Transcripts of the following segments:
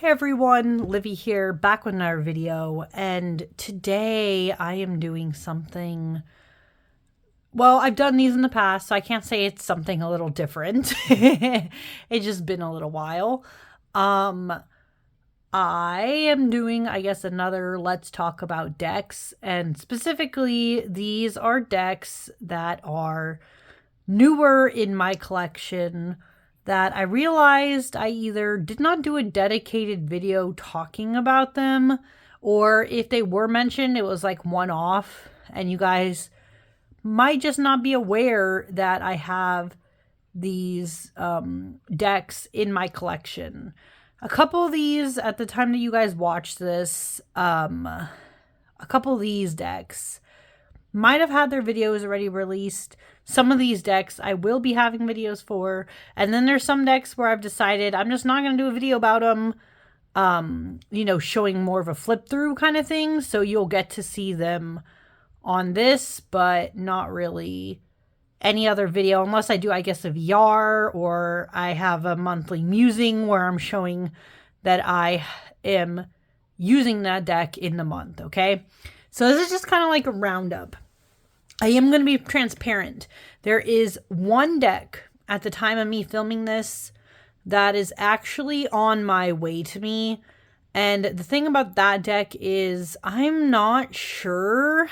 Hey everyone, Livy here, back with another video, and today I am doing something, well, I've done these in the past, so I can't say it's something a little different. It's just been a little while. I am doing, I guess, another Let's Talk About decks, and specifically, these are decks that are newer in my collection that I realized I either did not do a dedicated video talking about them, or if they were mentioned, it was like one-off, and you guys might just not be aware that I have these decks in my collection. A couple of these, at the time that you guys watch this, a couple of these decks might have had their videos already released. Some of these decks I will be having videos for. And then there's some decks where I've decided I'm just not going to do a video about them. You know, showing more of a flip through kind of thing. So you'll get to see them on this, but not really any other video. Unless I do, I guess, a VR, or I have a monthly musing where I'm showing that I am using that deck in the month, okay? So this is just kind of like a roundup. I am going to be transparent. There is one deck at the time of me filming this that is actually on my way to me. And the thing about that deck is I'm not sure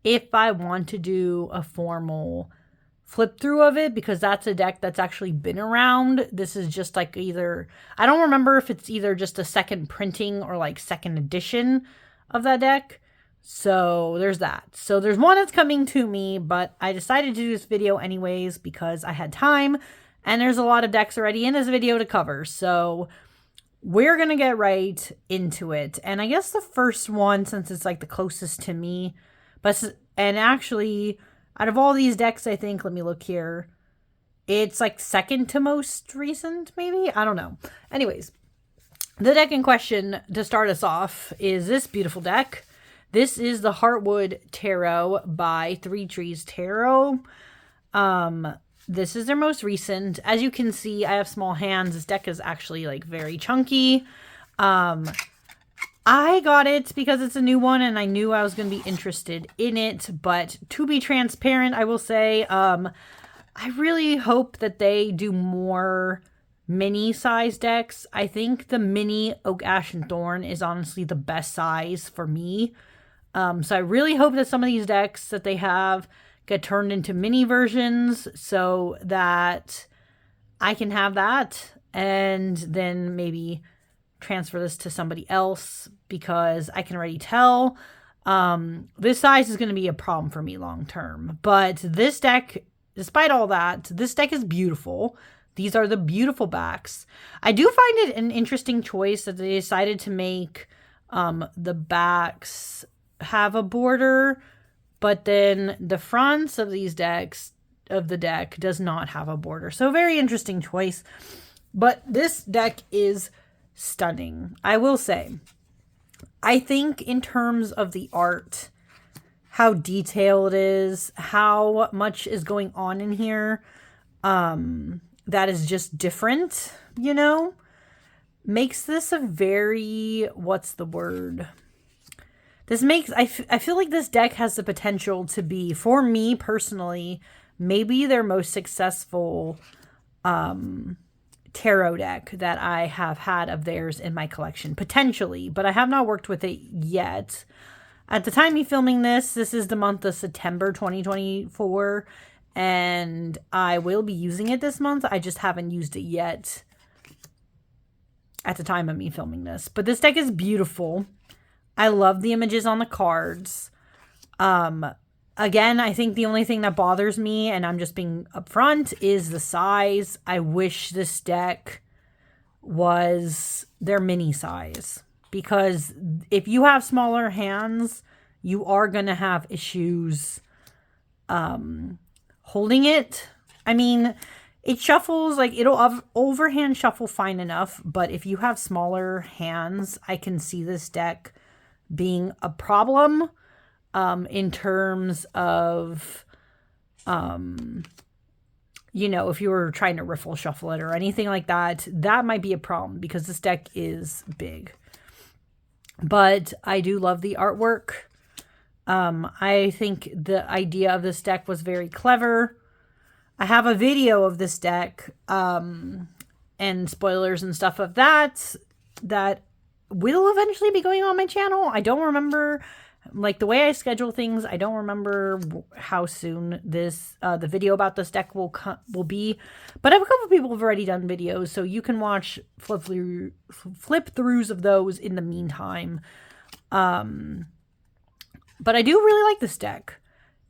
if I want to do a formal flip through of it, because that's a deck that's actually been around. This is just like either, I don't remember if it's either just a second printing or like second edition of that deck. So there's that. So there's one that's coming to me, but I decided to do this video anyways because I had time, and there's a lot of decks already in this video to cover. So we're going to get right into it. And I guess the first one, since it's like the closest to me, and actually out of all these decks, I think, let me look here, it's like second to most recent, maybe? I don't know. Anyways, the deck in question, to start us off, is this beautiful deck. This is the Heartwood Tarot by Three Trees Tarot. This is their most recent. As you can see, I have small hands. This deck is actually like very chunky. I got it because it's a new one and I knew I was going to be interested in it. But to be transparent, I will say, I really hope that they do more mini size decks. I think the mini Oak, Ash, and Thorn is honestly the best size for me. So I really hope that some of these decks that they have get turned into mini versions so that I can have that and then maybe transfer this to somebody else, because I can already tell this size is going to be a problem for me long term. But this deck, despite all that, this deck is beautiful. These are the beautiful backs. I do find it an interesting choice that they decided to make the backs have a border, but then the fronts of these decks, of the deck, does not have a border. So very interesting choice. But this deck is stunning, I will say. I think in terms of the art, how detailed it is, how much is going on in here, that is just different, you know, makes this a very, what's the word? This makes, I feel like this deck has the potential to be, for me personally, maybe their most successful tarot deck that I have had of theirs in my collection, potentially, but I have not worked with it yet. At the time of filming this, this is the month of September 2024, and I will be using it this month. I just haven't used it yet at the time of me filming this. But this deck is beautiful. I love the images on the cards. Again, I think the only thing that bothers me, and I'm just being upfront, is the size. I wish this deck was their mini size, because if you have smaller hands, you are going to have issues holding it. I mean, it shuffles, like it'll overhand shuffle fine enough, but if you have smaller hands, I can see this deck being a problem in terms of you know, if you were trying to riffle shuffle it or anything like that, that might be a problem because this deck is big. But I do love the artwork. I think the idea of this deck was very clever. I have a video of this deck, and spoilers and stuff of that will eventually be going on my channel. I don't remember, like, the way I schedule things, I don't remember how soon this, the video about this deck will be, but I have a couple people have already done videos, so you can watch flip throughs of those in the meantime. But I do really like this deck.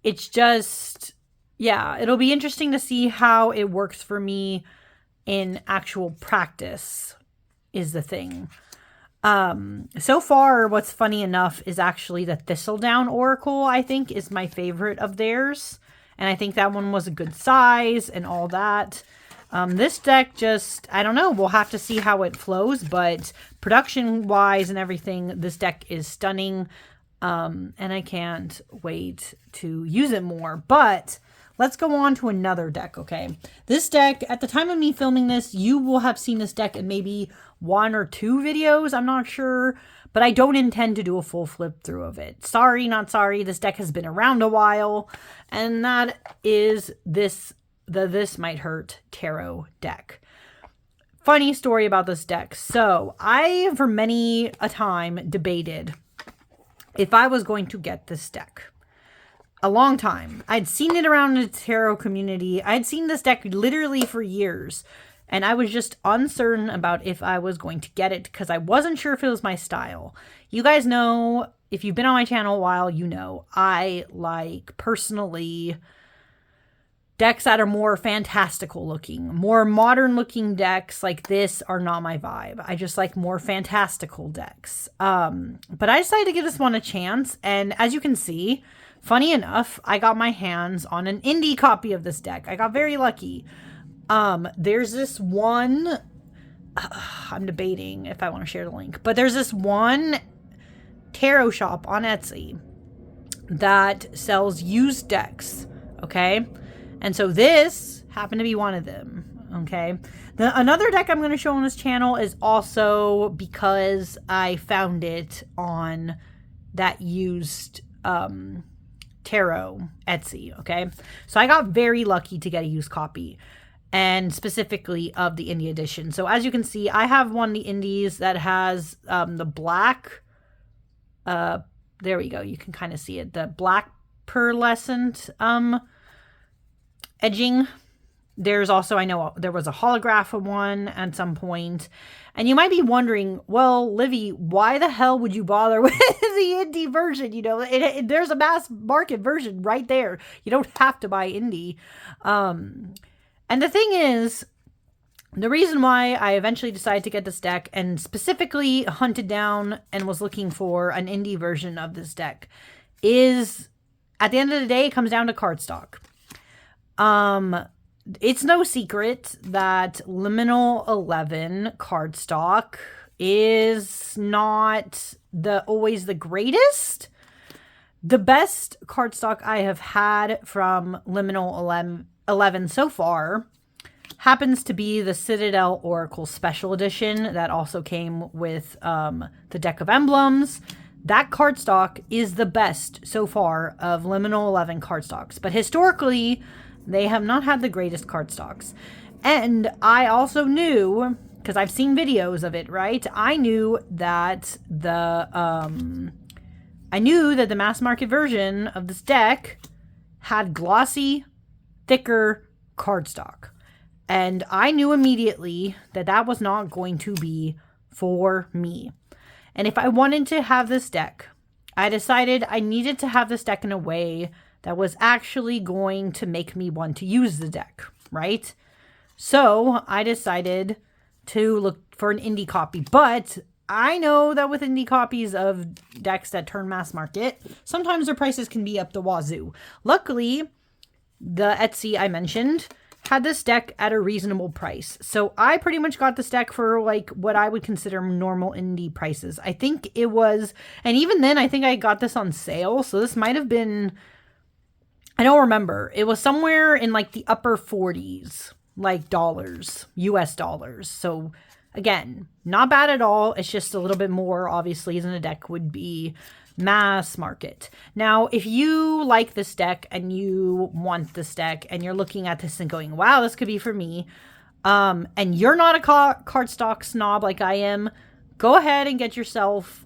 It's just, yeah, it'll be interesting to see how it works for me in actual practice is the thing. So far, what's funny enough is actually the Thistledown Oracle, I think, is my favorite of theirs. And I think that one was a good size and all that. This deck just, I don't know, we'll have to see how it flows, but production-wise and everything, this deck is stunning. And I can't wait to use it more. But let's go on to another deck, okay? This deck, at the time of me filming this, you will have seen this deck in maybe 1 or 2 videos, I'm not sure, but I don't intend to do a full flip through of it. Sorry, not sorry, this deck has been around a while, and that is the This Might Hurt Tarot deck. Funny story about this deck. So, I, for many a time, debated if I was going to get this deck. A long time. I'd seen it around the tarot community. I'd seen this deck literally for years. And I was just uncertain about if I was going to get it because I wasn't sure if it was my style. You guys know, if you've been on my channel a while, you know, I like, personally, decks that are more fantastical looking. More modern looking decks like this are not my vibe. I just like more fantastical decks. But I decided to give this one a chance. And as you can see, funny enough, I got my hands on an indie copy of this deck. I got very lucky. There's this one, I'm debating if I want to share the link, but there's this one tarot shop on Etsy that sells used decks, okay? And so this happened to be one of them, okay? Another deck I'm going to show on this channel is also because I found it on that used, tarot Etsy, okay? So I got very lucky to get a used copy, and specifically of the indie edition. So as you can see, I have one of the indies that has the black, there we go, you can kind of see it, the black pearlescent edging. There's also, I know there was a holograph of one at some point. And you might be wondering, well, Livy, why the hell would you bother with the indie version? You know, there's a mass market version right there. You don't have to buy indie. And the thing is, the reason why I eventually decided to get this deck and specifically hunted down and was looking for an indie version of this deck is, at the end of the day, it comes down to cardstock. It's no secret that Liminal 11 cardstock is not always the greatest. The best cardstock I have had from Liminal 11 so far happens to be the Citadel Oracle Special Edition that also came with the deck of emblems. That cardstock is the best so far of Liminal 11 cardstocks. But historically, they have not had the greatest cardstocks. And I also knew, because I've seen videos of it, right? I knew that the mass market version of this deck had glossy, thicker cardstock. And I knew immediately that that was not going to be for me. And if I wanted to have this deck, I decided I needed to have this deck in a way that was actually going to make me want to use the deck, right? So I decided to look for an indie copy. But I know that with indie copies of decks that turn mass market, sometimes their prices can be up the wazoo. Luckily, the Etsy I mentioned had this deck at a reasonable price. So I pretty much got this deck for like what I would consider normal indie prices. I think it was, and even then I think I got this on sale. So this might have been, I don't remember. It was somewhere in like the upper 40s, like dollars, US dollars. So again, not bad at all. It's just a little bit more, obviously, than a deck would be mass market. Now, if you like this deck and you want this deck and you're looking at this and going, wow, this could be for me, and you're not a cardstock snob like I am, go ahead and get yourself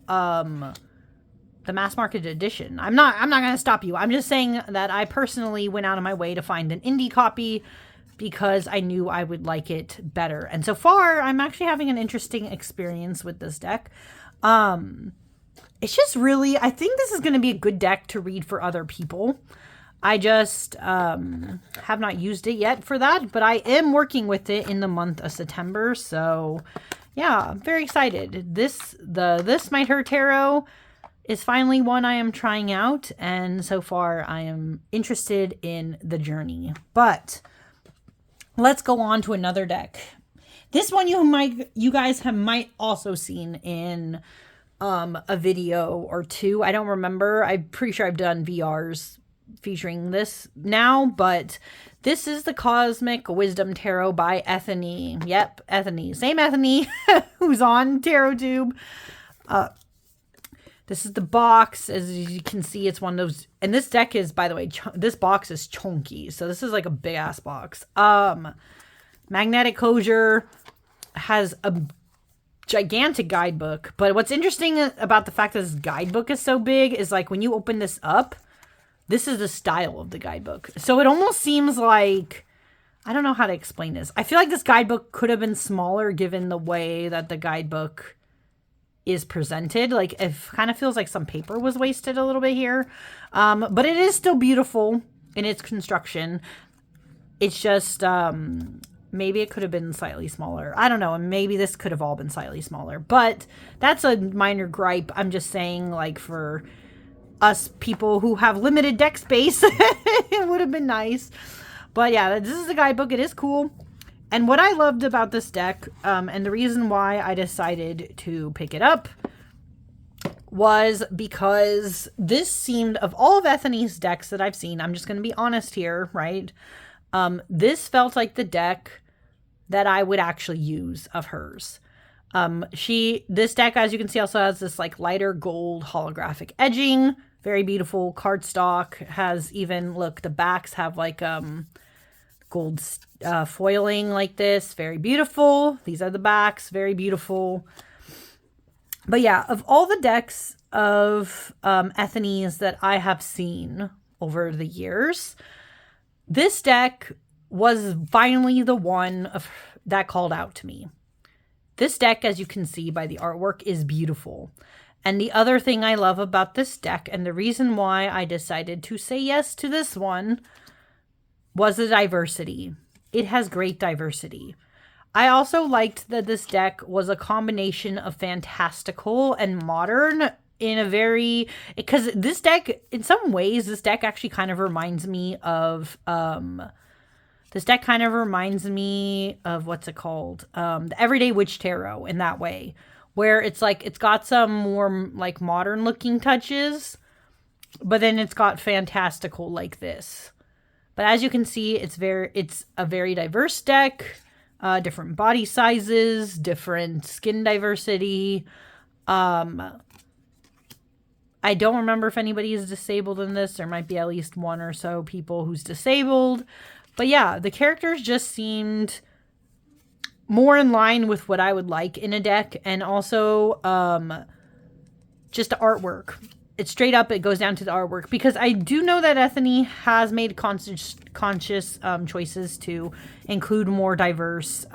the mass market edition. I'm not going to stop you. I'm just saying that I personally went out of my way to find an indie copy because I knew I would like it better. And so far, I'm actually having an interesting experience with this deck. It's just really, I think this is going to be a good deck to read for other people. I just have not used it yet for that, but I am working with it in the month of September. So yeah, I'm very excited. This Might Hurt Tarot is finally one I am trying out, and so far I am interested in the journey. But let's go on to another deck. This one you guys might also seen in a video or two. I don't remember. I'm pretty sure I've done VRs featuring this now, but this is the Cosmic Wisdom Tarot by Ethany. Yep, Ethany. Same Ethany who's on TarotTube. This is the box. As you can see, it's one of those, and this deck is, by the way, this box is chunky, so this is like a big ass box. Magnetic closure, has a gigantic guidebook, but what's interesting about the fact that this guidebook is so big is like when you open this up, this is the style of the guidebook. So it almost seems like, I don't know how to explain this. I feel like this guidebook could have been smaller given the way that the guidebook is presented. Like it kind of feels like some paper was wasted a little bit here. But it is still beautiful in its construction. It's just, maybe it could have been slightly smaller. I don't know. And maybe this could have all been slightly smaller, but that's a minor gripe. I'm just saying, like, for us people who have limited deck space, it would have been nice. But yeah, this is a guidebook. It is cool. And what I loved about this deck, and the reason why I decided to pick it up, was because this seemed, of all of Ethany's decks that I've seen, I'm just going to be honest here, right? This felt like the deck that I would actually use of hers. This deck, as you can see, also has this like lighter gold holographic edging, very beautiful cardstock, has even, look, the backs have like gold foiling like this, very beautiful. These are the backs, very beautiful. But yeah, of all the decks of Ethany's that I have seen over the years, this deck was finally the one that called out to me. This deck, as you can see by the artwork, is beautiful. And the other thing I love about this deck, and the reason why I decided to say yes to this one, was the diversity. It has great diversity. I also liked that this deck was a combination of fantastical and modern in a very, because this deck, in some ways, this deck actually kind of reminds me of, what's it called? The Everyday Witch Tarot in that way, where it's like, it's got some more like modern looking touches, but then it's got fantastical like this. But as you can see, it's a very diverse deck, different body sizes, different skin diversity. I don't remember if anybody is disabled in this. There might be at least one or so people who's disabled. But yeah, the characters just seemed more in line with what I would like in a deck. And also just the artwork. It's straight up, it goes down to the artwork. Because I do know that Ethany has made conscious choices to include more diverse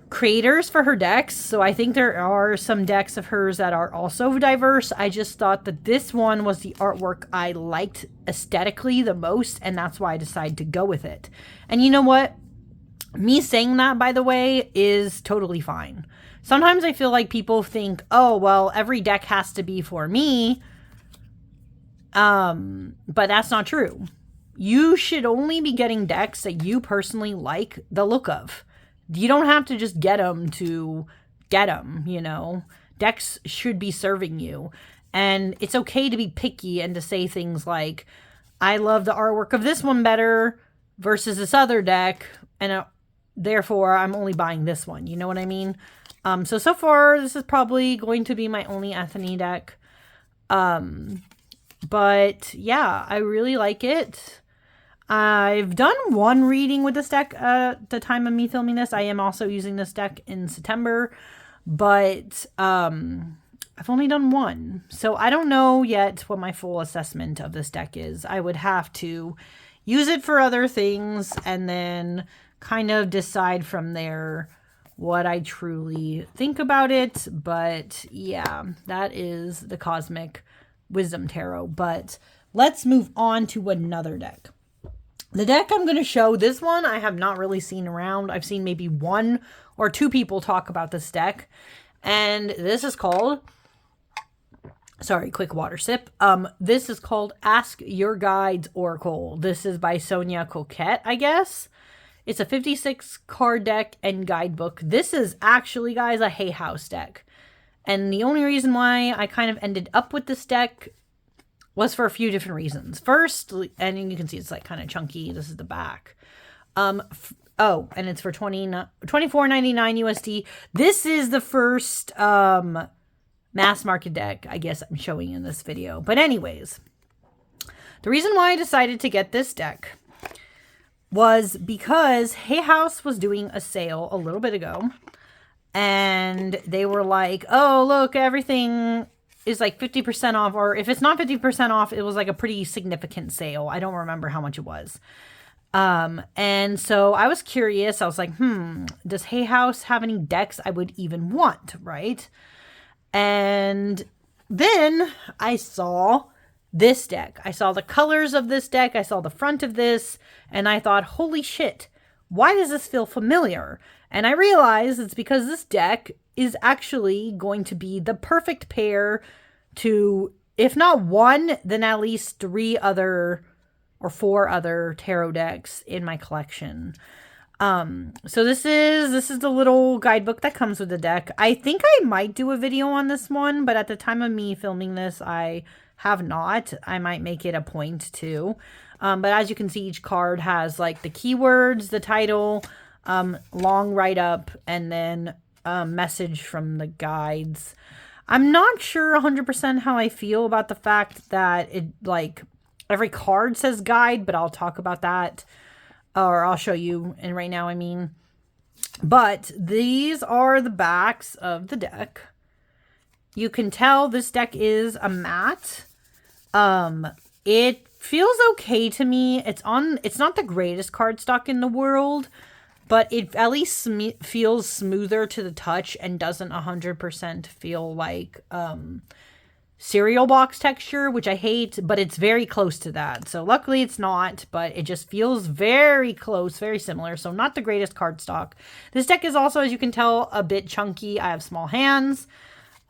creators for her decks. So I think there are some decks of hers that are also diverse. I just thought that this one was the artwork I liked aesthetically the most, and that's why I decided to go with it. And you know what? Me saying that, by the way, is totally fine. Sometimes I feel like people think, oh, well, every deck has to be for me. But that's not true. You should only be getting decks that you personally like the look of. You don't have to just get them to get them, you know. Decks should be serving you. And it's okay to be picky and to say things like, I love the artwork of this one better versus this other deck, and therefore I'm only buying this one. You know what I mean? So far, this is probably going to be my only Anthony deck. But yeah, I really like it. I've done one reading with this deck at the time of me filming this. I am also using this deck in September, but I've only done one. So I don't know yet what my full assessment of this deck is. I would have to use it for other things and then kind of decide from there what I truly think about it. But yeah, that is the Cosmic Wisdom Tarot. But let's move on to another deck. The deck I'm going to show, this one I have not really seen around. I've seen maybe 1 or 2 people talk about this deck. And this is called, sorry, quick water sip. This is called Ask Your Guides Oracle. This is by Sonia Coquette, I guess. It's a 56 card deck and guidebook. This is actually, guys, a Hay House deck. And the only reason why I kind of ended up with this deck was for a few different reasons. First, and you can see it's like kind of chunky. This is the back. And it's for $24.99 USD. This is the first mass market deck I guess I'm showing in this video. But anyways, the reason why I decided to get this deck was because Hay House was doing a sale a little bit ago. And they were like, oh, look, everything is like 50% off, or if it's not 50% off, it was like a pretty significant sale. I don't remember how much it was. And so I was curious. I was like, does Hay House have any decks I would even want, right? And then I saw this deck. I saw the colors of this deck. I saw the front of this, and I thought, holy shit, why does this feel familiar? And I realized it's because this deck is actually going to be the perfect pair to, if not 1, then at least 3 other or 4 other tarot decks in my collection. So this is the little guidebook that comes with the deck. I think I might do a video on this one, but at the time of me filming this, I have not. I might make it a point to. But as you can see, each card has like the keywords, the title, long write-up, and then a message from the guides. I'm not sure 100% how I feel about the fact that it, like, every card says guide, but I'll talk about that, or I'll show you, and right now, I mean. But these are the backs of the deck. You can tell this deck is a matte. It feels okay to me. It's not the greatest cardstock in the world, but it at least feels smoother to the touch and doesn't 100% feel like cereal box texture, which I hate, but it's very close to that. So luckily it's not, but it just feels very close, very similar. So not the greatest cardstock. This deck is also, as you can tell, a bit chunky. I have small hands,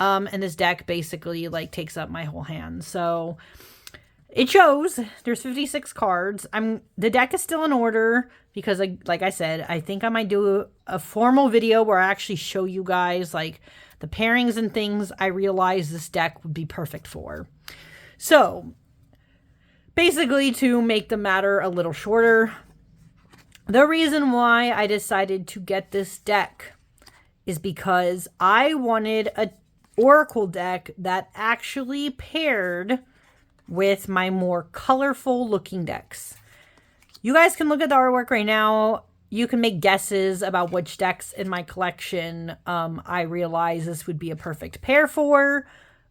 and this deck basically like takes up my whole hand. So it shows. There's 56 cards. The deck is still in order because, like I said, I think I might do a formal video where I actually show you guys like the pairings and things I realize this deck would be perfect for. So basically, to make the matter a little shorter, the reason why I decided to get this deck is because I wanted a Oracle deck that actually paired with my more colorful looking decks. You guys can look at the artwork right now. You can make guesses about which decks in my collection I realize this would be a perfect pair for,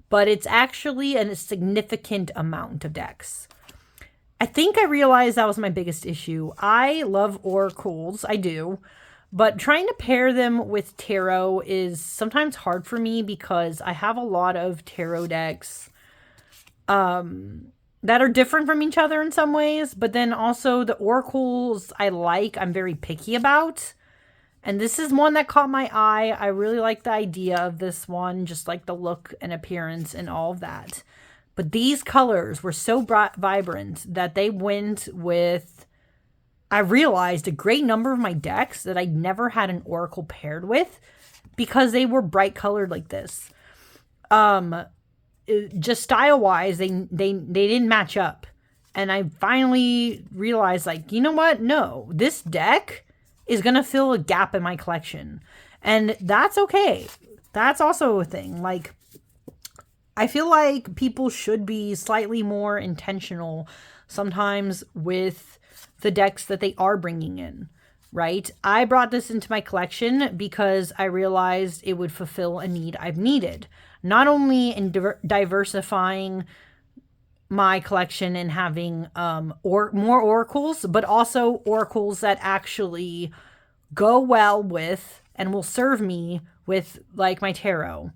but it's actually a significant amount of decks. I think I realized that was my biggest issue. I love oracles, I do, but trying to pair them with tarot is sometimes hard for me because I have a lot of tarot decks that are different from each other in some ways, but then also the oracles I'm very picky about. And this is one that caught my eye. I really like the idea of this one, just like the look and appearance and all of that. But these colors were so vibrant that they went with, I realized, a great number of my decks that I never had an oracle paired with because they were bright colored like this. Just style wise, they didn't match up. And I finally realized, like, you know what? No, this deck is going to fill a gap in my collection. And that's okay. That's also a thing. Like, I feel like people should be slightly more intentional sometimes with the decks that they are bringing in, right? I brought this into my collection because I realized it would fulfill a need I've needed. Not only in diversifying my collection and having more oracles, but also oracles that actually go well with and will serve me with, like, my tarot.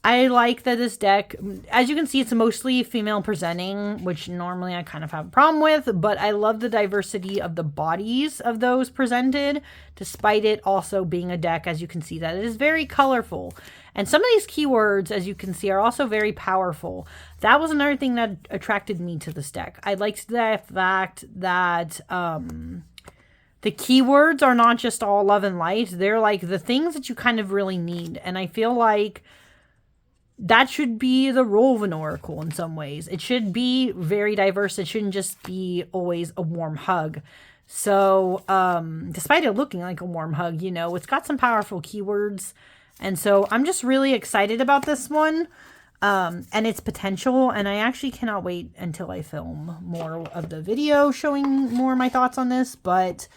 I like that this deck, as you can see, it's mostly female presenting, which normally I kind of have a problem with, but I love the diversity of the bodies of those presented, despite it also being a deck, as you can see, that it is very colorful. And some of these keywords, as you can see, are also very powerful. That was another thing that attracted me to this deck. I liked the fact that the keywords are not just all love and light. They're like the things that you kind of really need. And I feel like that should be the role of an oracle in some ways. It should be very diverse. It shouldn't just be always a warm hug. So, despite it looking like a warm hug, you know, it's got some powerful keywords. And so I'm just really excited about this one, and its potential. And I actually cannot wait until I film more of the video showing more of my thoughts on this. But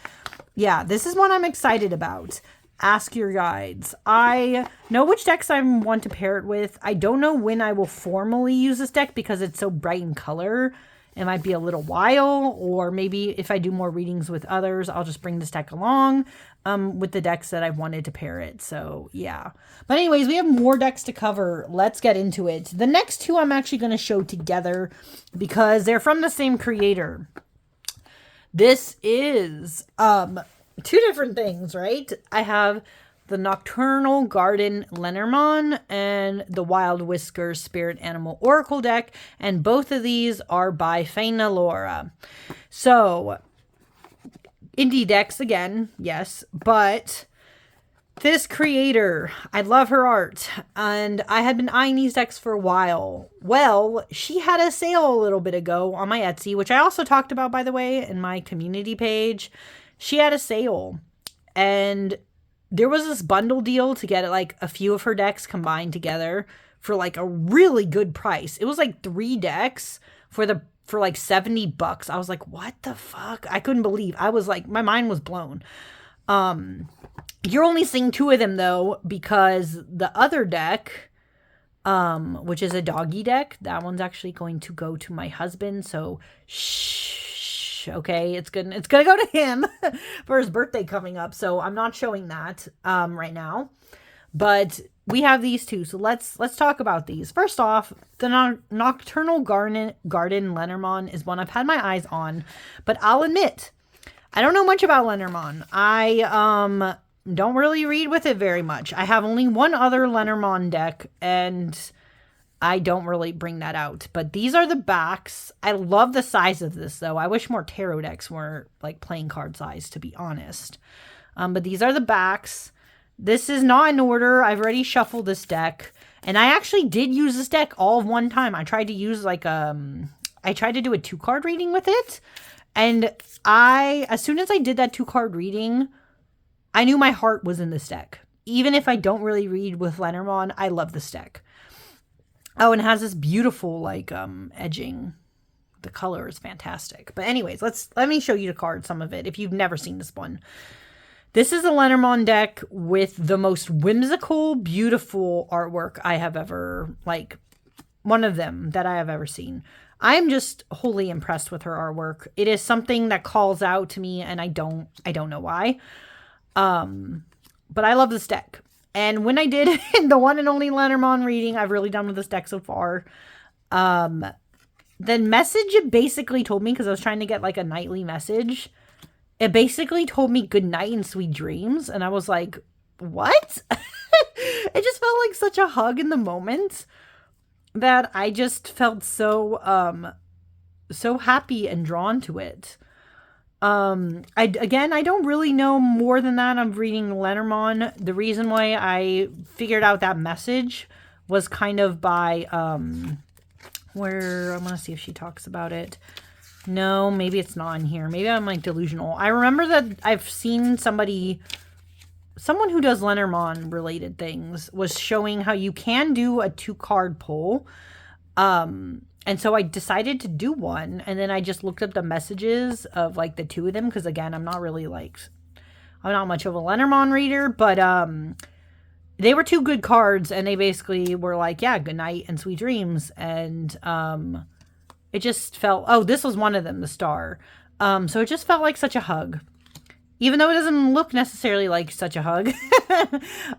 yeah, this is one I'm excited about. Ask your guides. I know which decks I want to pair it with. I don't know when I will formally use this deck because it's so bright in color. It might be a little while, or maybe if I do more readings with others, I'll just bring this deck along with the decks that I wanted to pair it. So yeah. But anyways, we have more decks to cover. Let's get into it. The next two I'm actually going to show together because they're from the same creator. This is two different things, right? I have the Nocturnal Garden Lon and the Wild Whiskers Spirit Animal Oracle deck, and both of these are by Faina Laura. So, indie decks again, yes, but this creator, I love her art, and I had been eyeing these decks for a while. Well, she had a sale a little bit ago on my Etsy, which I also talked about, by the way, in my community page. She had a sale, and there was this bundle deal to get like a few of her decks combined together for like a really good price. It was like 3 decks for like $70. I was like, what the fuck? I couldn't believe. I was like, my mind was blown. You're only seeing 2 of them though, because the other deck, which is a doggy deck, that one's actually going to go to my husband. So okay, it's gonna go to him for his birthday coming up, so I'm not showing that right now. But we have these two, so let's talk about these. First off, the Nocturnal Garden Lenormand is one I've had my eyes on, but I'll admit I don't know much about Lenormand. I don't really read with it very much. I have only one other Lenormand deck, and I don't really bring that out. But these are the backs. I love the size of this, though. I wish more tarot decks were like playing card size, to be honest. But these are the backs. This is not in order. I've already shuffled this deck. And I actually did use this deck all of one time. I tried to use like I tried to do a 2-card reading with it. And as soon as I did that 2-card reading, I knew my heart was in this deck. Even if I don't really read with Lenormand, I love this deck. Oh, and it has this beautiful, like, edging. The color is fantastic. But anyways, let me show you the card, some of it, if you've never seen this one. This is a Lenormand deck with the most whimsical, beautiful artwork I have ever, like, one of them that I have ever seen. I'm just wholly impressed with her artwork. It is something that calls out to me, and I don't know why. But I love this deck. And when I did the one and only Lenormand reading I've really done with this deck so far, the message it basically told me, because I was trying to get like a nightly message, it basically told me good night and sweet dreams. And I was like, what? It just felt like such a hug in the moment that I just felt so happy and drawn to it. I don't really know more than that. I'm reading Lenormand. The reason why I figured out that message was kind of by, where I want to see if she talks about it. No, maybe it's not in here. Maybe I'm like delusional. I remember that I've seen someone who does Lenormand related things was showing how you can do a 2-card pull. And so I decided to do one, and then I just looked up the messages of like the 2 of them, because again, I'm not much of a Lenormand reader, but they were 2 good cards, and they basically were like, yeah, good night and sweet dreams. And it just felt, oh, this was one of them, the star. So it just felt like such a hug. Even though it doesn't look necessarily like such a hug.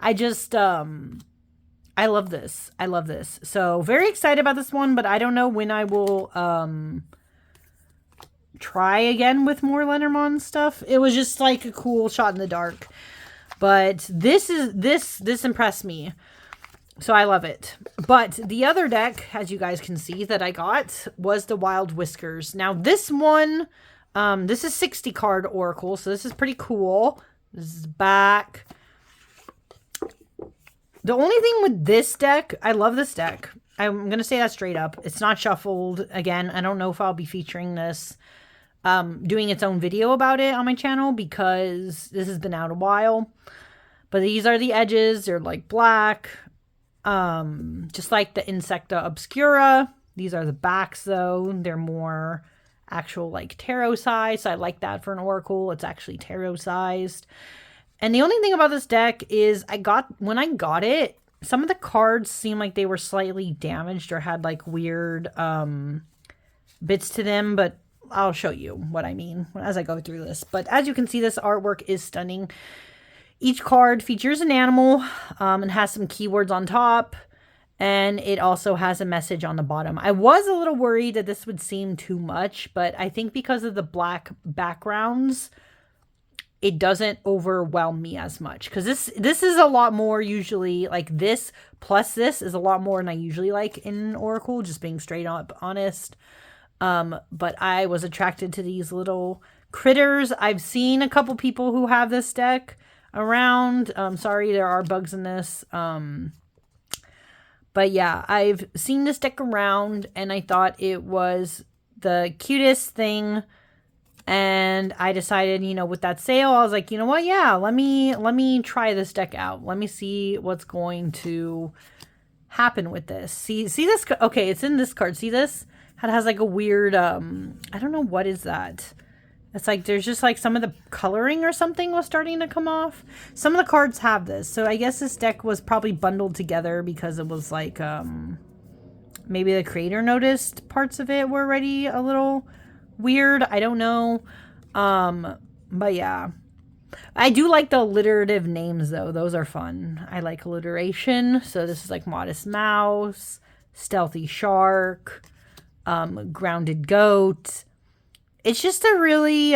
I just, I love this. I love this. So very excited about this one, but I don't know when I will try again with more Lenormand stuff. It was just like a cool shot in the dark. But this impressed me. So I love it. But the other deck, as you guys can see, that I got was the Wild Whiskers. Now this one, this is 60 card Oracle, so this is pretty cool. This is back. The only thing with this deck, I love this deck. I'm going to say that straight up. It's not shuffled. Again, I don't know if I'll be featuring this, doing its own video about it on my channel, because this has been out a while. But these are the edges. They're like black. Just like the Insecta Obscura. These are the backs though. They're more actual like tarot size. So I like that for an Oracle. It's actually tarot sized. And the only thing about this deck is when I got it, some of the cards seemed like they were slightly damaged or had like weird bits to them, but I'll show you what I mean as I go through this. But as you can see, this artwork is stunning. Each card features an animal and has some keywords on top. And it also has a message on the bottom. I was a little worried that this would seem too much, but I think because of the black backgrounds, it doesn't overwhelm me as much. Because this is a lot more usually, like this plus this is a lot more than I usually like in Oracle, just being straight up honest. But I was attracted to these little critters. I've seen a couple people who have this deck around. Sorry, there are bugs in this. But yeah, I've seen this deck around and I thought it was the cutest thing. And I decided, you know, with that sale, I was like, you know what? Yeah, let me try this deck out. Let me see what's going to happen with this. See this? Okay, it's in this card. See this? It has like a weird, I don't know, what is that? It's like there's just like some of the coloring or something was starting to come off. Some of the cards have this. So I guess this deck was probably bundled together because it was like, maybe the creator noticed parts of it were already a little weird. I don't know. But yeah. I do like the alliterative names though. Those are fun. I like alliteration. So this is like Modest Mouse, Stealthy Shark, Grounded Goat. It's just a really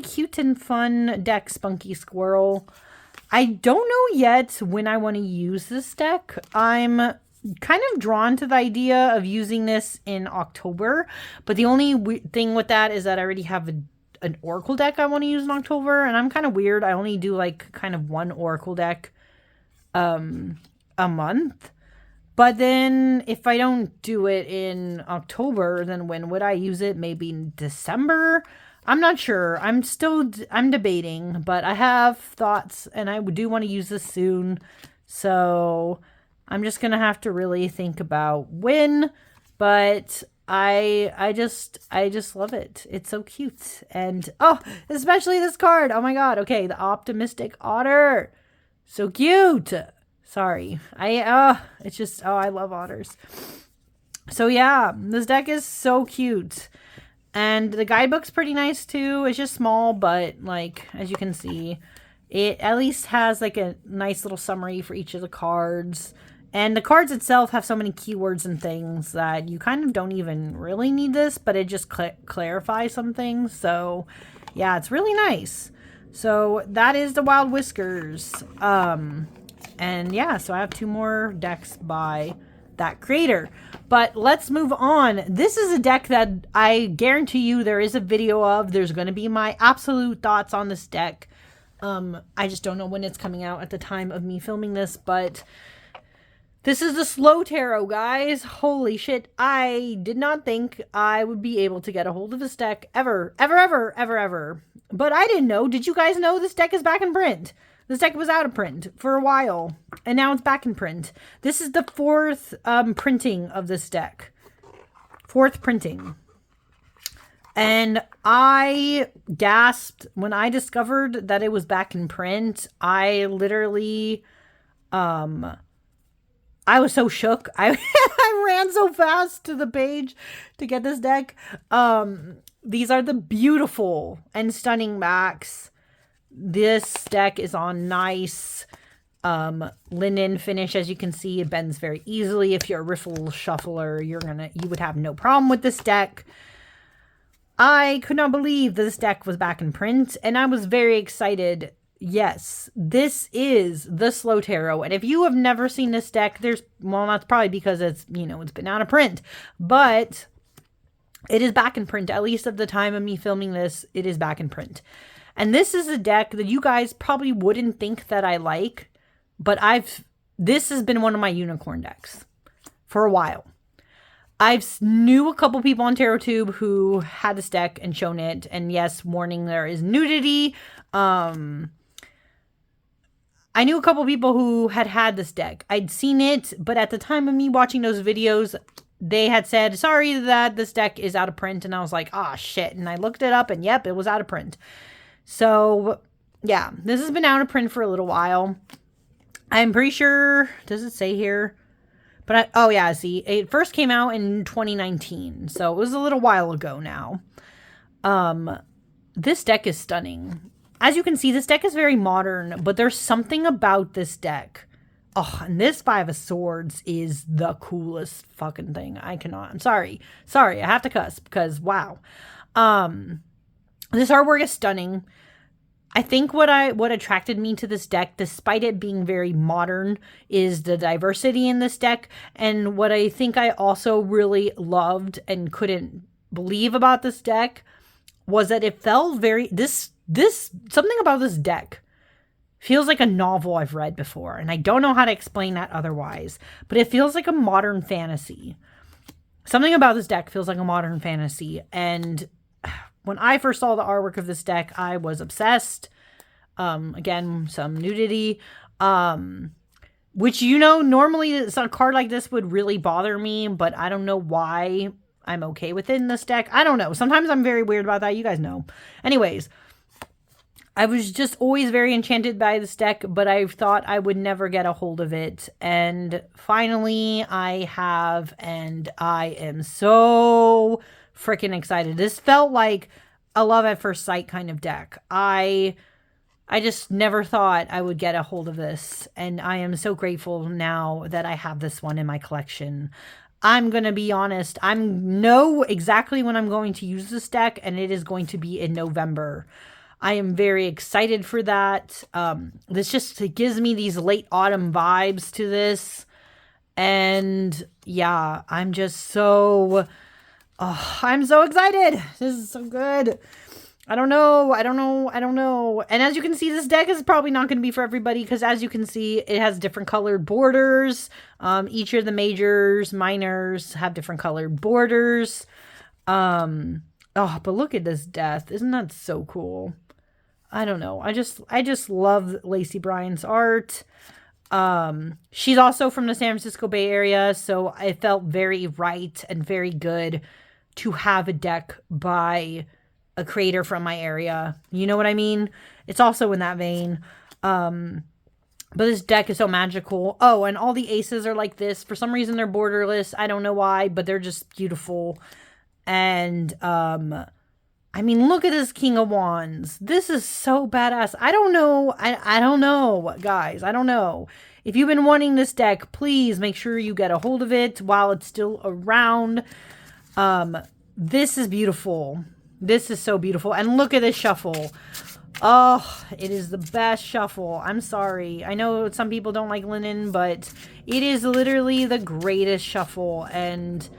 cute and fun deck, Spunky Squirrel. I don't know yet when I want to use this deck. I'm kind of drawn to the idea of using this in October, but the only thing with that is that I already have an Oracle deck I want to use in October, and I'm kind of weird. I only do like kind of one Oracle deck a month. But then if I don't do it in October, then when would I use it? Maybe in December? I'm not sure. I'm debating, but I have thoughts and I do want to use this soon. So I'm just going to have to really think about when, but I just love it. It's so cute. And oh, especially this card. Oh my God. Okay. The Optimistic Otter. So cute. Sorry. I love otters. So yeah, this deck is so cute. And the guidebook's pretty nice too. It's just small, but like, as you can see, it at least has like a nice little summary for each of the cards. And the cards itself have so many keywords and things that you kind of don't even really need this, but it just clarifies some things. So yeah, it's really nice. So that is the Wild Whiskers. And yeah, so I have 2 more decks by that creator. But let's move on. This is a deck that I guarantee you there is a video of. There's going to be my absolute thoughts on this deck. I just don't know when it's coming out at the time of me filming this, but This is the slow tarot, guys. Holy shit. I did not think I would be able to get a hold of this deck ever. But I didn't know. Did you guys know this deck is back in print? This deck was out of print for a while, and now it's back in print. This is the fourth printing of this deck. Fourth printing. And I gasped when I discovered that it was back in print. I literally... I was so shook. I ran so fast to the page to get this deck. These are the beautiful and stunning backs. This deck is on nice linen finish. As you can see, it bends very easily. If you're a riffle shuffler, you would have no problem with this deck. I could not believe this deck was back in print, and I was very excited. Yes, this is the Slow Tarot. And if you have never seen this deck, well, that's probably because it's been out of print. But it is back in print. At least at the time of me filming this, it is back in print. And this is a deck that you guys probably wouldn't think that I like. But this has been one of my unicorn decks for a while. I've knew a couple people on TarotTube who had this deck and shown it. And yes, warning, there is nudity. I knew a couple people who had this deck. I'd seen it, but at the time of me watching those videos, they had said, sorry that this deck is out of print. And I was like, ah, shit. And I looked it up and yep, it was out of print. So yeah, this has been out of print for a little while. I'm pretty sure, does it say here? But oh yeah, see, it first came out in 2019. So it was a little while ago now. This deck is stunning. As you can see, this deck is very modern, but there's something about this deck. Oh, and this Five of Swords is the coolest fucking thing. I'm sorry. Sorry, I have to cuss because wow. This artwork is stunning. I think what attracted me to this deck, despite it being very modern, is the diversity in this deck. And what I think I also really loved and couldn't believe about this deck was that it felt very something about this deck feels like a novel I've read before, and I don't know how to explain that otherwise, but it feels like a modern fantasy. Something about this deck feels like a modern fantasy, and when I first saw the artwork of this deck, I was obsessed. Again, some nudity, which, normally a card like this would really bother me, but I don't know why I'm okay with it in this deck. I don't know. Sometimes I'm very weird about that. You guys know. Anyways, I was just always very enchanted by this deck, but I thought I would never get a hold of it. And finally I have, and I am so freaking excited. This felt like a love at first sight kind of deck. I just never thought I would get a hold of this, and I am so grateful now that I have this one in my collection. I'm going to be honest, I know exactly when I'm going to use this deck, and it is going to be in November. I am very excited for that. This just gives me these late autumn vibes to this. And yeah, I'm just so... I'm so excited. This is so good. I don't know. And as you can see, this deck is probably not going to be for everybody because as you can see, it has different colored borders. Each of the majors, minors have different colored borders. But look at this death. Isn't that so cool? I don't know. I just love Lacey Bryan's art. She's also from the San Francisco Bay Area, so it felt very right and very good to have a deck by a creator from my area. You know what I mean? It's also in that vein. But this deck is so magical. Oh, and all the aces are like this. For some reason, they're borderless. I don't know why, but they're just beautiful. And, I mean, look at this King of Wands. This is so badass. I don't know. I don't know, guys. I don't know. If you've been wanting this deck, please make sure you get a hold of it while it's still around. This is beautiful. This is so beautiful. And look at this shuffle. Oh, it is the best shuffle. I'm sorry. I know some people don't like linen, but it is literally the greatest shuffle. And...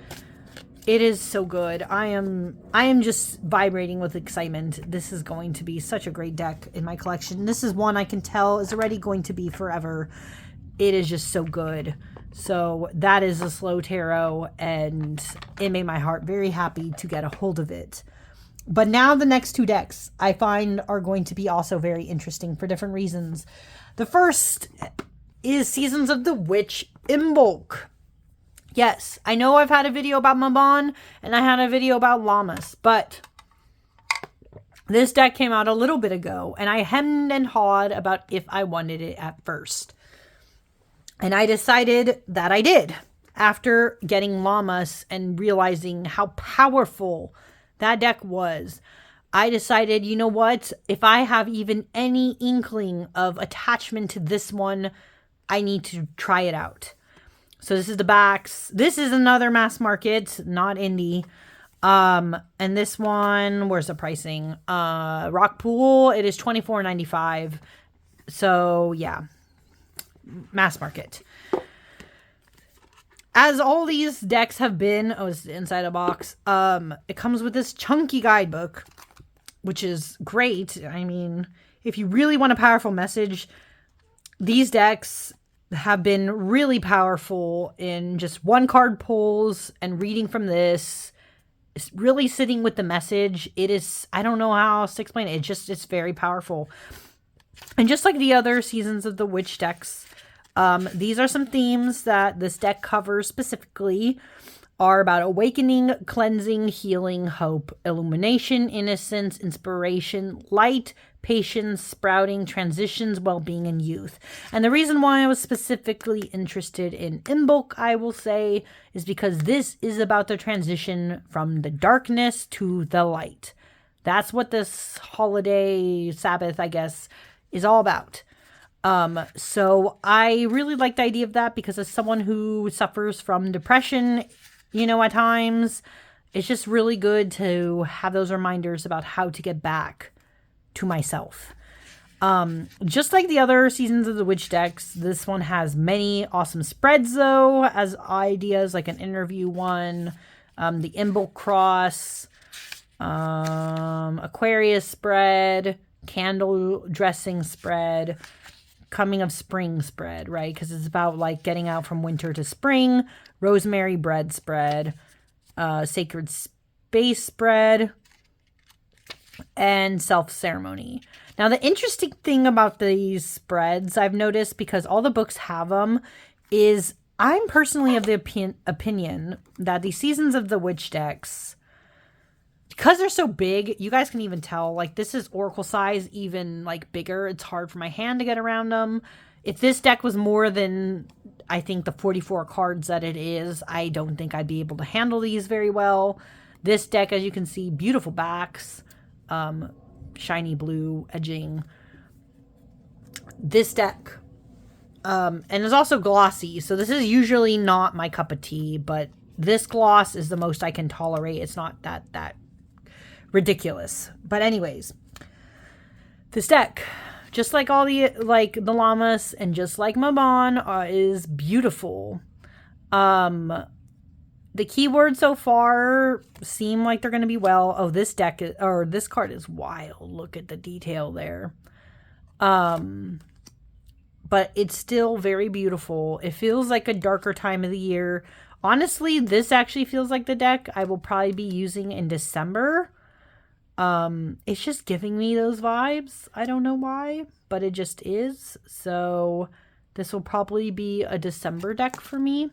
it is so good. I am just vibrating with excitement. This is going to be such a great deck in my collection. This is one I can tell is already going to be forever. it is just so good. So that is a slow tarot, and it made my heart very happy to get a hold of it. But now the next two decks I find are going to be also very interesting for different reasons. The first is Seasons of the Witch in bulk. Yes, I know I've had a video about Mabon and I had a video about Llamas, but this deck came out a little bit ago and I hemmed and hawed about if I wanted it at first. And I decided that I did after getting Llamas and realizing how powerful that deck was. I decided, you know what? If I have even any inkling of attachment to this one, I need to try it out. So this is the backs. This is another mass market, not indie. And this one, where's the pricing? Rock Pool, it is $24.95. So yeah, mass market. As all these decks have been, oh, it's inside a box. It comes with this chunky guidebook, which is great. I mean, if you really want a powerful message, these decks have been really powerful in just one card pulls and reading from this. It's really sitting with the message. It is, I don't know how else to explain it. It's very powerful. And just like the other Seasons of the Witch decks, these are some themes that this deck covers specifically are about awakening, cleansing, healing, hope, illumination, innocence, inspiration, light, patience, sprouting, transitions, well-being, and youth. And the reason why I was specifically interested in Imbolc, I will say, is because this is about the transition from the darkness to the light. That's what this holiday Sabbath, I guess, is all about. So I really like the idea of that because as someone who suffers from depression, you know, at times, it's just really good to have those reminders about how to get back to myself. Just like the other Seasons of the Witch decks, this one has many awesome spreads, though, as ideas like an interview one, the Imbolc Cross, Aquarius spread, candle dressing spread, coming of spring spread, right? Because it's about like getting out from winter to spring, rosemary bread spread, sacred space spread, and self ceremony. Now, the interesting thing about these spreads I've noticed, because all the books have them, is I'm personally of the opinion that the Seasons of the Witch decks, because they're so big, you guys can even tell, like, this is Oracle size, even, like, bigger. It's hard for my hand to get around them. If this deck was more than, I think, the 44 cards that it is, I don't think I'd be able to handle these very well. This deck, as you can see, beautiful backs, shiny blue edging. This deck, and it's also glossy, so this is usually not my cup of tea, but this gloss is the most I can tolerate. It's not that ridiculous. But anyways, this deck, just like all the Llamas and just like Mabon, is beautiful. The keywords so far seem like they're going to be well. Oh, this deck or this card is wild. Look at the detail there. But it's still very beautiful. It feels like a darker time of the year. Honestly, this actually feels like the deck I will probably be using in December. It's just giving me those vibes. I don't know why, but it just is. So this will probably be a December deck for me.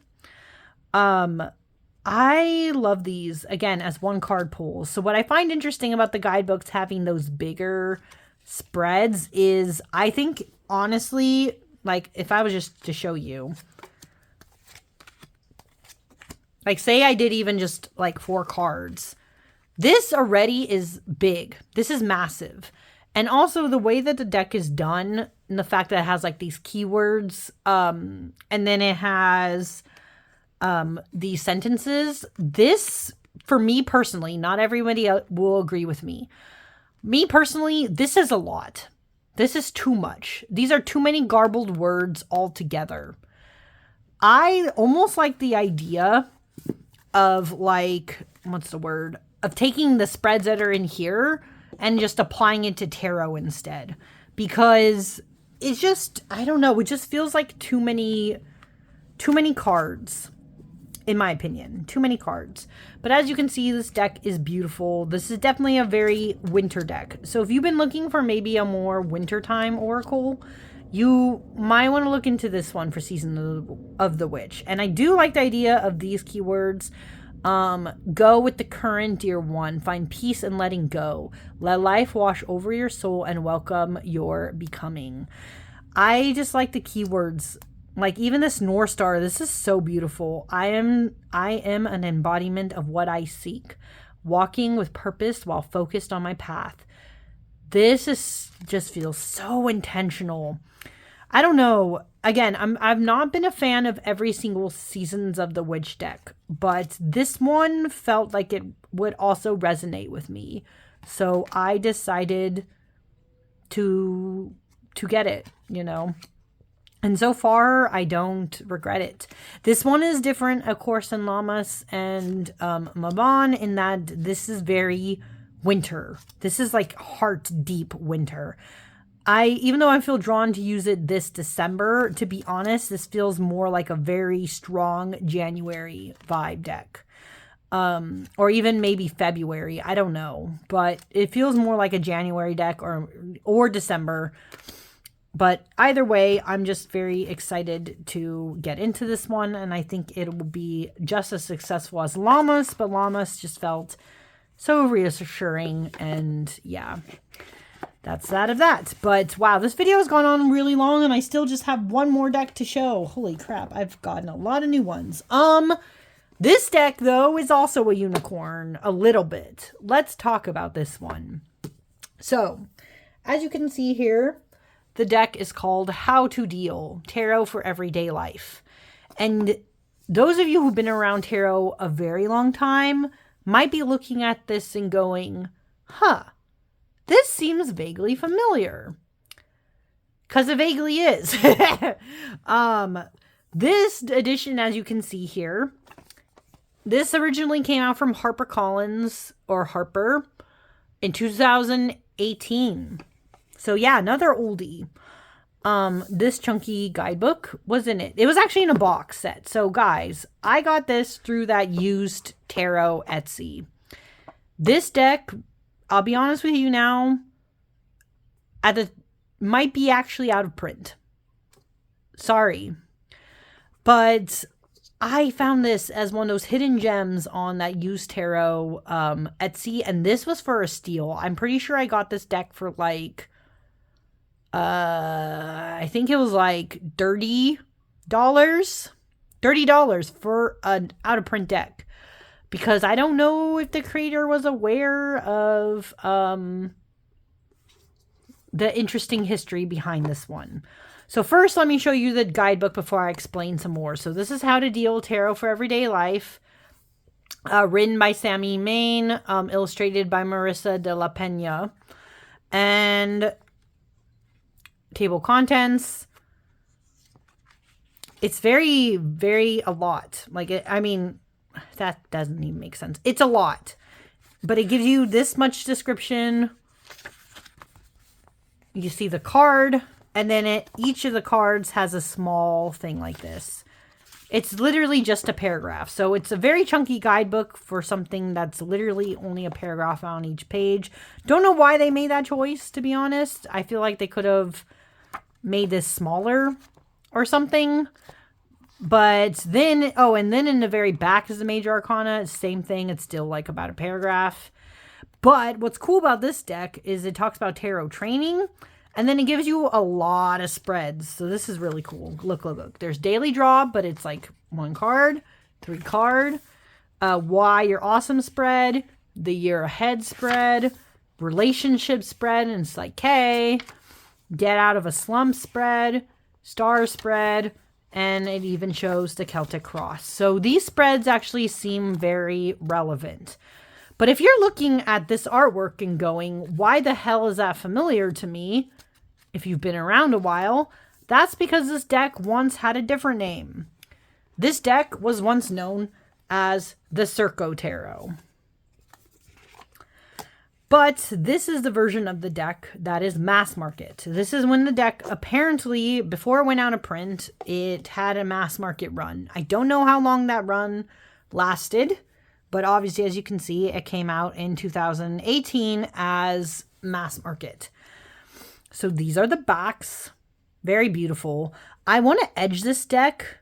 I love these, again, as one card pulls. So what I find interesting about the guidebooks having those bigger spreads is, I think, honestly, like, if I was just to show you, like, say I did even just, like, 4 cards. This already is big. This is massive. And also the way that the deck is done, and the fact that it has, like, these keywords, and then it has these sentences. This, for me personally, not everybody will agree with me. Me personally, this is a lot. This is too much. These are too many garbled words altogether. I almost like the idea of, like, what's the word? Of taking the spreads that are in here and just applying it to tarot instead. Because it's just, I don't know, it just feels like too many cards, in my opinion. Too many cards. But as you can see, this deck is beautiful. This is definitely a very winter deck. So if you've been looking for maybe a more wintertime oracle, you might want to look into this one for Season of the Witch. And I do like the idea of these keywords. Go with the current, dear one. Find peace in letting go. Let life wash over your soul and welcome your becoming. I just like the keywords. Like even this North Star, this is so beautiful. I am an embodiment of what I seek, walking with purpose while focused on my path. This is just feels so intentional. I don't know. Again, I've not been a fan of every single Seasons of the Witch deck, but this one felt like it would also resonate with me. So I decided to get it, you know. And so far, I don't regret it. This one is different, of course, than Lammas and Mabon in that this is very winter. This is like heart deep winter. Even though I feel drawn to use it this December, to be honest, this feels more like a very strong January vibe deck. Or even maybe February. I don't know. But it feels more like a January deck or December. But either way, I'm just very excited to get into this one. And I think it will be just as successful as Lammas. But Lammas just felt so reassuring. And yeah, that's that of that. But wow, this video has gone on really long. And I still just have one more deck to show. Holy crap, I've gotten a lot of new ones. This deck, though, is also a unicorn. A little bit. Let's talk about this one. So, as you can see here, the deck is called How to Deal, Tarot for Everyday Life. And those of you who've been around tarot a very long time might be looking at this and going, huh, this seems vaguely familiar. Because it vaguely is. This edition, as you can see here, this originally came out from HarperCollins or Harper in 2018. So yeah, another oldie. This chunky guidebook was in it. It was actually in a box set. So guys, I got this through that used tarot Etsy. This deck, I'll be honest with you now, might be actually out of print. Sorry. But I found this as one of those hidden gems on that used tarot Etsy, and this was for a steal. I'm pretty sure I got this deck for like I think it was like $30 for an out of print deck, because I don't know if the creator was aware of the interesting history behind this one. So first, let me show you the guidebook before I explain some more. So this is How to Deal Tarot for Everyday Life, written by Sammy Main, illustrated by Marissa de la Pena, and table contents. It's very, very a lot. Like, I mean, that doesn't even make sense. It's a lot. But it gives you this much description. You see the card. And then each of the cards has a small thing like this. It's literally just a paragraph. So it's a very chunky guidebook for something that's literally only a paragraph on each page. Don't know why they made that choice, to be honest. I feel like they could have made this smaller or something. But then, oh, and then in the very back is the major arcana. Same thing. It's still like about a paragraph. But what's cool about this deck is it talks about tarot training. And then it gives you a lot of spreads. So this is really cool. Look, look, look. There's daily draw, but it's like 1 card, 3 card. Why You're Awesome spread. The Year Ahead spread. Relationship spread. And it's like, K. Get Out of a Slump spread. Star spread. And it even shows the Celtic Cross. So these spreads actually seem very relevant. But if you're looking at this artwork and going, why the hell is that familiar to me? If you've been around a while, that's because this deck once had a different name. This deck was once known as the Circo Tarot. But this is the version of the deck that is mass market. This is when the deck, apparently, before it went out of print, it had a mass market run. I don't know how long that run lasted, but obviously, as you can see, it came out in 2018 as mass market. So these are the backs. Very beautiful. I want to edge this deck,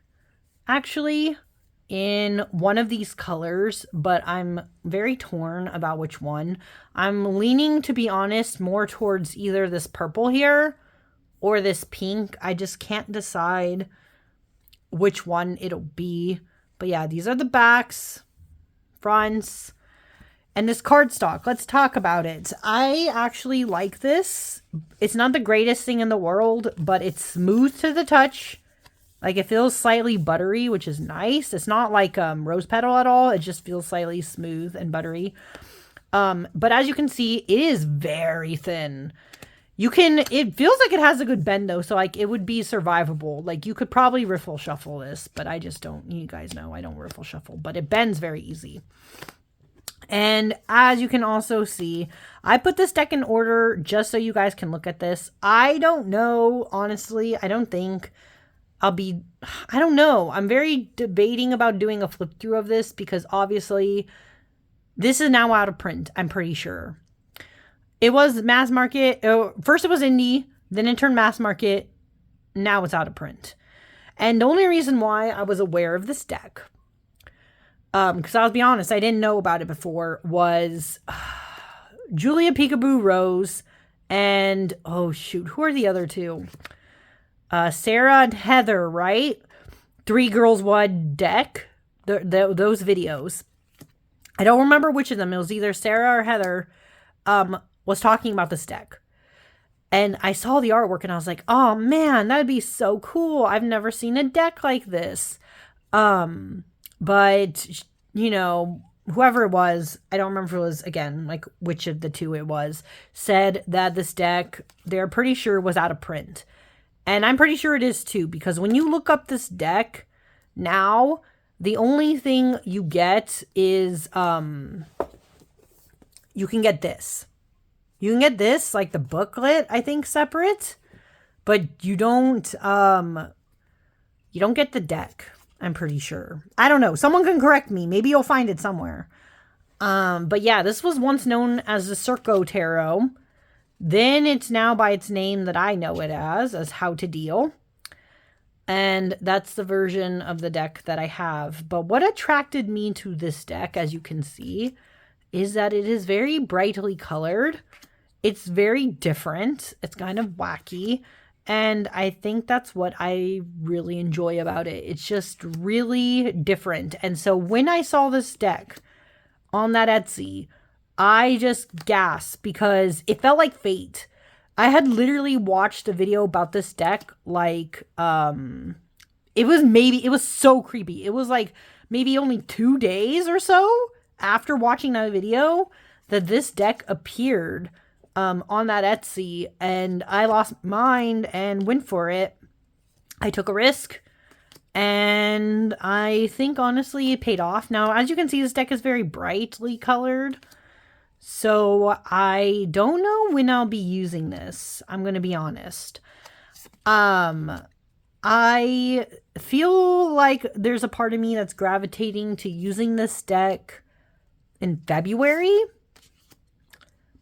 actually, in one of these colors, but I'm very torn about which one. I'm leaning, to be honest, more towards either this purple here or this pink. I just can't decide which one it'll be. But yeah, these are the backs, fronts, and this cardstock. Let's talk about it. I actually like this. It's not the greatest thing in the world, but it's smooth to the touch. Like, it feels slightly buttery, which is nice. It's not like rose petal at all. It just feels slightly smooth and buttery. But as you can see, it is very thin. It feels like it has a good bend though. So like it would be survivable. Like you could probably riffle shuffle this, but I just don't. You guys know I don't riffle shuffle, but it bends very easy. And as you can also see, I put this deck in order just so you guys can look at this. I don't know, honestly. I don't know. I'm very debating about doing a flip through of this because obviously this is now out of print, I'm pretty sure. It was mass market. First it was indie, then it turned mass market. Now it's out of print. And the only reason why I was aware of this deck, because I'll be honest, I didn't know about it before, was Julia Peekaboo Rose and, oh shoot, who are the other two? Sarah and Heather, right? Three Girls One deck. Those videos. I don't remember which of them. It was either Sarah or Heather was talking about this deck. And I saw the artwork and I was like, oh man, that'd be so cool. I've never seen a deck like this. But, you know, whoever it was, I don't remember if it was, again, like which of the two it was, said that this deck, they're pretty sure was out of print. And I'm pretty sure it is too, because when you look up this deck now, the only thing you get is, you can get this. You can get this, like the booklet, I think, separate. But you don't get the deck, I'm pretty sure. I don't know. Someone can correct me. Maybe you'll find it somewhere. But yeah, this was once known as the Circo Tarot. Then it's now by its name that I know it as How to Deal. And that's the version of the deck that I have. But what attracted me to this deck, as you can see, is that it is very brightly colored. It's very different. It's kind of wacky. And I think that's what I really enjoy about it. It's just really different. And so when I saw this deck on that Etsy, I just gasped because it felt like fate. I had literally watched a video about this deck like, it was so creepy. It was like maybe only 2 days or so after watching that video that this deck appeared on that Etsy, and I lost my mind and went for it. I took a risk, and I think honestly it paid off. Now, as you can see, this deck is very brightly colored, so I don't know when I'll be using this. I'm going to be honest. I feel like there's a part of me that's gravitating to using this deck in February.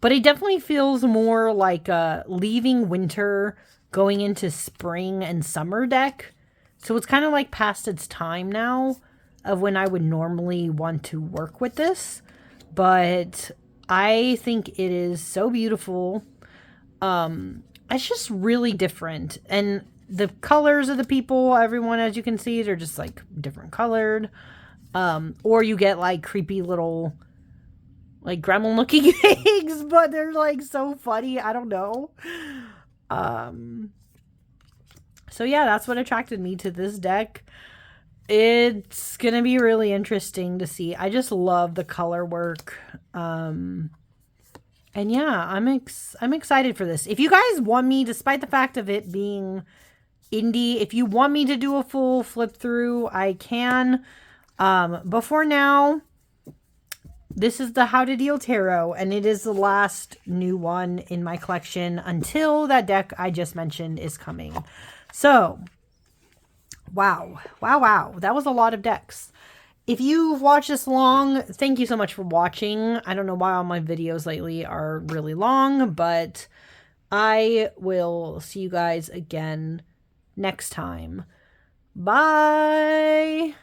But it definitely feels more like a leaving winter, going into spring and summer deck. So it's kind of like past its time now of when I would normally want to work with this. But I think it is so beautiful. It's just really different. And the colors of the people, everyone, as you can see, they're just like different colored. Or you get like creepy little like gremlin looking eggs, but they're like so funny. I don't know. So yeah, that's what attracted me to this deck. It's gonna be really interesting to see. I just love the color work. And yeah, I'm excited for this. If you guys want me, despite the fact of it being indie, if you want me to do a full flip through, I can. But for now, this is the How to Deal Tarot, and it is the last new one in my collection until that deck I just mentioned is coming. So, wow. That was a lot of decks. If you've watched this long, thank you so much for watching. I don't know why all my videos lately are really long, but I will see you guys again next time. Bye!